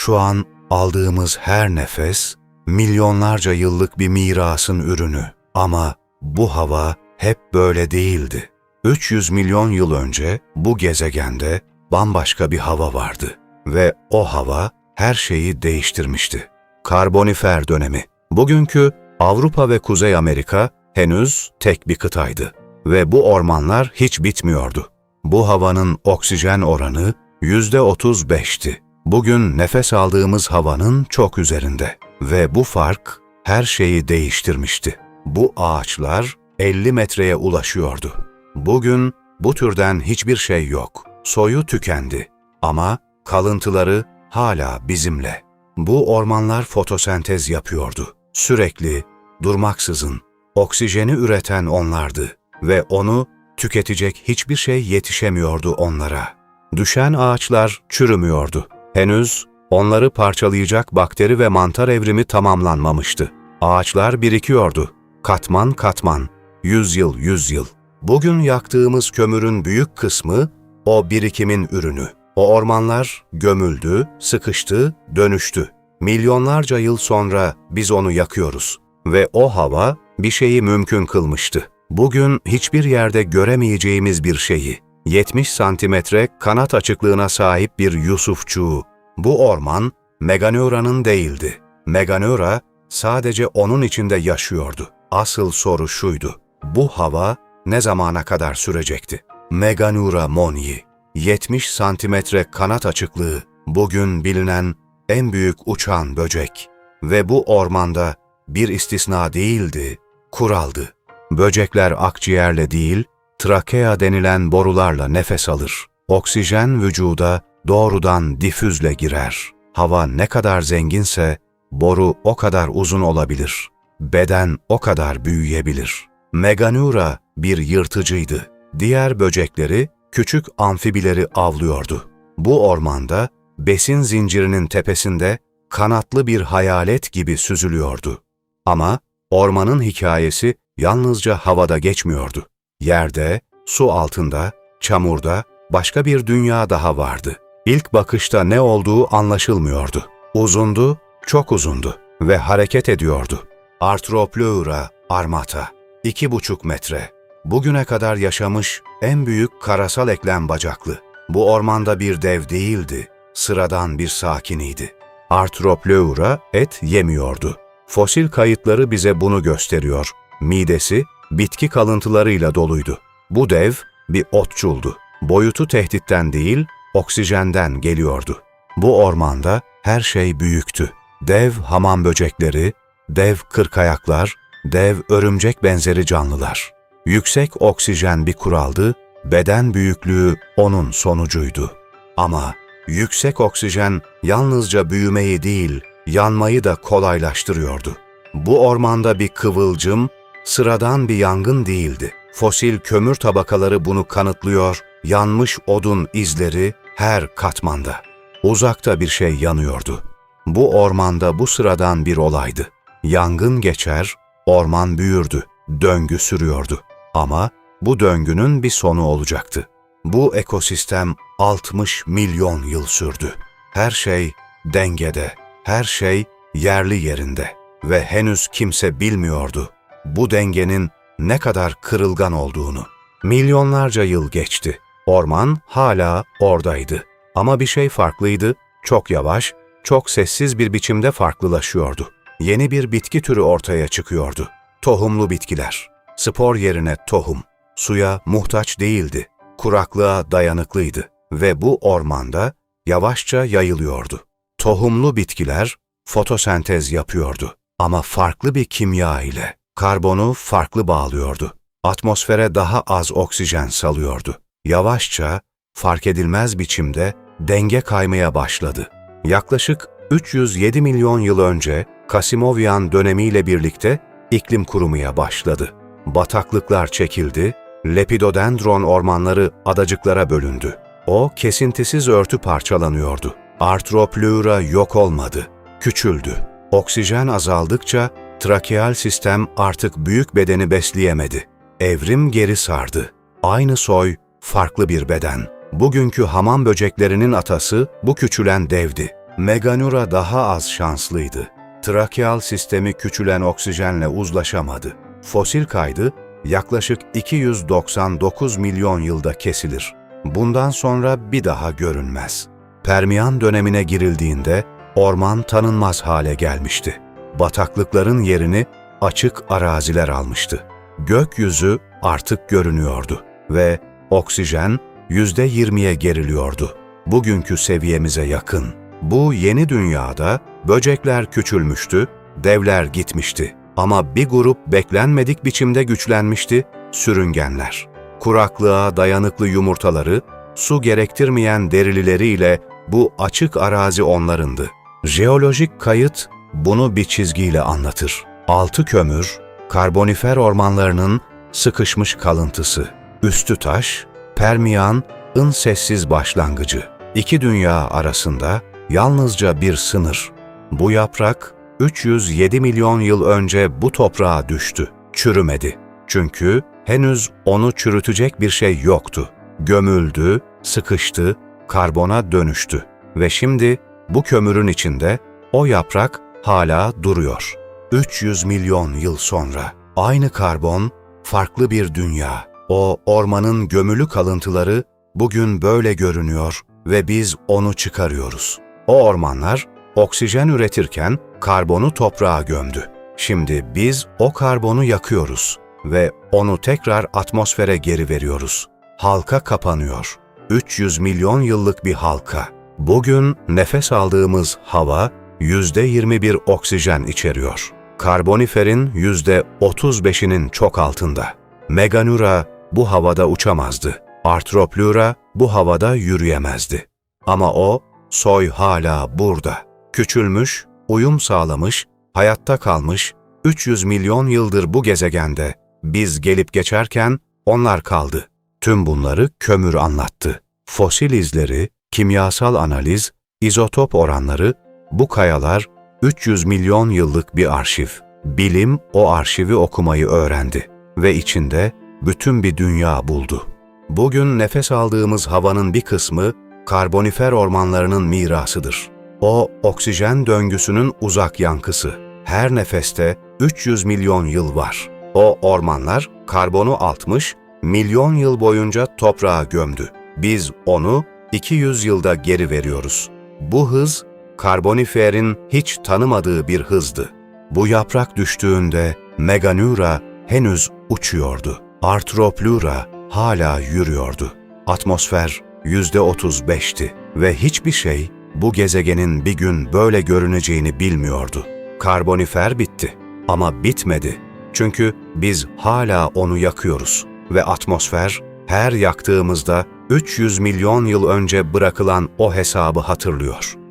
Şu an aldığımız her nefes, milyonlarca yıllık bir mirasın ürünü. Ama bu hava hep böyle değildi. 300 milyon yıl önce bu gezegende bambaşka bir hava vardı. Ve o hava her şeyi değiştirmişti. Karbonifer dönemi. Bugünkü Avrupa ve Kuzey Amerika henüz tek bir kıtaydı. Ve bu ormanlar hiç bitmiyordu. Bu havanın oksijen oranı %35'ti. Bugün nefes aldığımız havanın çok üzerinde. Ve bu fark her şeyi değiştirmişti. Bu ağaçlar 50 metreye ulaşıyordu. Bugün bu türden hiçbir şey yok. Soyu tükendi. Ama kalıntıları hala bizimle. Bu ormanlar fotosentez yapıyordu. Sürekli, durmaksızın. Oksijeni üreten onlardı. Ve onu tüketecek hiçbir şey yetişemiyordu onlara. Düşen ağaçlar çürümüyordu. Henüz onları parçalayacak bakteri ve mantar evrimi tamamlanmamıştı. Ağaçlar birikiyordu. Katman katman, yüzyıl yüzyıl. Bugün yaktığımız kömürün büyük kısmı o birikimin ürünü. O ormanlar gömüldü, sıkıştı, dönüştü. Milyonlarca yıl sonra biz onu yakıyoruz. Ve o hava bir şeyi mümkün kılmıştı. Bugün hiçbir yerde göremeyeceğimiz bir şeyi, 70 santimetre kanat açıklığına sahip bir yusufçuğu. Bu orman Meganeura'nın değildi. Meganeura sadece onun içinde yaşıyordu. Asıl soru şuydu: bu hava ne zamana kadar sürecekti? Meganeura monii, 70 santimetre kanat açıklığı, bugün bilinen en büyük uçan böcek. Ve bu ormanda bir istisna değildi, kuraldı. Böcekler akciğerle değil, trakea denilen borularla nefes alır. Oksijen vücuda doğrudan difüzle girer. Hava ne kadar zenginse, boru o kadar uzun olabilir. Beden o kadar büyüyebilir. Meganeura bir yırtıcıydı. Diğer böcekleri, küçük amfibileri avlıyordu. Bu ormanda, besin zincirinin tepesinde kanatlı bir hayalet gibi süzülüyordu. Ama ormanın hikayesi yalnızca havada geçmiyordu. Yerde, su altında, çamurda başka bir dünya daha vardı. İlk bakışta ne olduğu anlaşılmıyordu. Uzundu, çok uzundu ve hareket ediyordu. Arthropleura armata, 2,5 metre. Bugüne kadar yaşamış en büyük karasal eklem bacaklı. Bu ormanda bir dev değildi, sıradan bir sakiniydi. Arthropleura et yemiyordu. Fosil kayıtları bize bunu gösteriyor. Midesi bitki kalıntılarıyla doluydu. Bu dev bir otçuldu. Boyutu tehditten değil, oksijenden geliyordu. Bu ormanda her şey büyüktü. Dev hamam böcekleri, dev kırkayaklar, dev örümcek benzeri canlılar. Yüksek oksijen bir kuraldı, beden büyüklüğü onun sonucuydu. Ama yüksek oksijen yalnızca büyümeyi değil, yanmayı da kolaylaştırıyordu. Bu ormanda bir kıvılcım, sıradan bir yangın değildi. Fosil kömür tabakaları bunu kanıtlıyor, yanmış odun izleri her katmanda. Uzakta bir şey yanıyordu. Bu ormanda bu sıradan bir olaydı. Yangın geçer, orman büyürdü, döngü sürüyordu. Ama bu döngünün bir sonu olacaktı. Bu ekosistem 60 milyon yıl sürdü. Her şey dengede, her şey yerli yerinde ve henüz kimse bilmiyordu bu dengenin ne kadar kırılgan olduğunu. Milyonlarca yıl geçti. Orman hala oradaydı. Ama bir şey farklıydı, çok yavaş, çok sessiz bir biçimde farklılaşıyordu. Yeni bir bitki türü ortaya çıkıyordu. Tohumlu bitkiler. Spor yerine tohum. Suya muhtaç değildi. Kuraklığa dayanıklıydı. Ve bu ormanda yavaşça yayılıyordu. Tohumlu bitkiler fotosentez yapıyordu. Ama farklı bir kimya ile. Karbonu farklı bağlıyordu. Atmosfere daha az oksijen salıyordu. Yavaşça, fark edilmez biçimde denge kaymaya başladı. Yaklaşık 307 milyon yıl önce Kasimovyan dönemiyle birlikte iklim kurumaya başladı. Bataklıklar çekildi, lepidodendron ormanları adacıklara bölündü. O kesintisiz örtü parçalanıyordu. Arthropleura yok olmadı, küçüldü. Oksijen azaldıkça trakeal sistem artık büyük bedeni besleyemedi. Evrim geri sardı. Aynı soy, farklı bir beden. Bugünkü hamam böceklerinin atası bu küçülen devdi. Meganura daha az şanslıydı. Trakeal sistemi küçülen oksijenle uzlaşamadı. Fosil kaydı yaklaşık 299 milyon yılda kesilir. Bundan sonra bir daha görünmez. Permiyan dönemine girildiğinde orman tanınmaz hale gelmişti. Bataklıkların yerini açık araziler almıştı. Gökyüzü artık görünüyordu ve oksijen %20'ye geriliyordu. Bugünkü seviyemize yakın. Bu yeni dünyada böcekler küçülmüştü, devler gitmişti. Ama bir grup beklenmedik biçimde güçlenmişti, sürüngenler. Kuraklığa dayanıklı yumurtaları, su gerektirmeyen derilileriyle bu açık arazi onlarındı. Jeolojik kayıt bunu bir çizgiyle anlatır. Altı kömür, karbonifer ormanlarının sıkışmış kalıntısı. Üstü taş, Permiyan'ın sessiz başlangıcı. İki dünya arasında yalnızca bir sınır. Bu yaprak 307 milyon yıl önce bu toprağa düştü. Çürümedi. Çünkü henüz onu çürütecek bir şey yoktu. Gömüldü, sıkıştı, karbona dönüştü. Ve şimdi bu kömürün içinde o yaprak hala duruyor. 300 milyon yıl sonra aynı karbon, farklı bir dünya. O ormanın gömülü kalıntıları bugün böyle görünüyor ve biz onu çıkarıyoruz. O ormanlar oksijen üretirken karbonu toprağa gömdü. Şimdi biz o karbonu yakıyoruz ve onu tekrar atmosfere geri veriyoruz. Halka kapanıyor. 300 milyon yıllık bir halka. Bugün nefes aldığımız hava %21 oksijen içeriyor. Karboniferin %35'inin çok altında. Meganura bu havada uçamazdı. Arthroplura bu havada yürüyemezdi. Ama o, soy hala burada. Küçülmüş, uyum sağlamış, hayatta kalmış, 300 milyon yıldır bu gezegende. Biz gelip geçerken onlar kaldı. Tüm bunları kömür anlattı. Fosil izleri, kimyasal analiz, izotop oranları, bu kayalar 300 milyon yıllık bir arşiv. Bilim o arşivi okumayı öğrendi ve içinde bütün bir dünya buldu. Bugün nefes aldığımız havanın bir kısmı karbonifer ormanlarının mirasıdır. O oksijen döngüsünün uzak yankısı. Her nefeste 300 milyon yıl var. O ormanlar karbonu 60 milyon yıl boyunca toprağa gömdü. Biz onu 200 yılda geri veriyoruz. Bu hız karboniferin hiç tanımadığı bir hızdı. Bu yaprak düştüğünde Meganura henüz uçuyordu. Arthroplura hala yürüyordu. Atmosfer %35'ti ve hiçbir şey bu gezegenin bir gün böyle görüneceğini bilmiyordu. Karbonifer bitti ama bitmedi. Çünkü biz hala onu yakıyoruz ve atmosfer her yaktığımızda 300 milyon yıl önce bırakılan o hesabı hatırlıyor.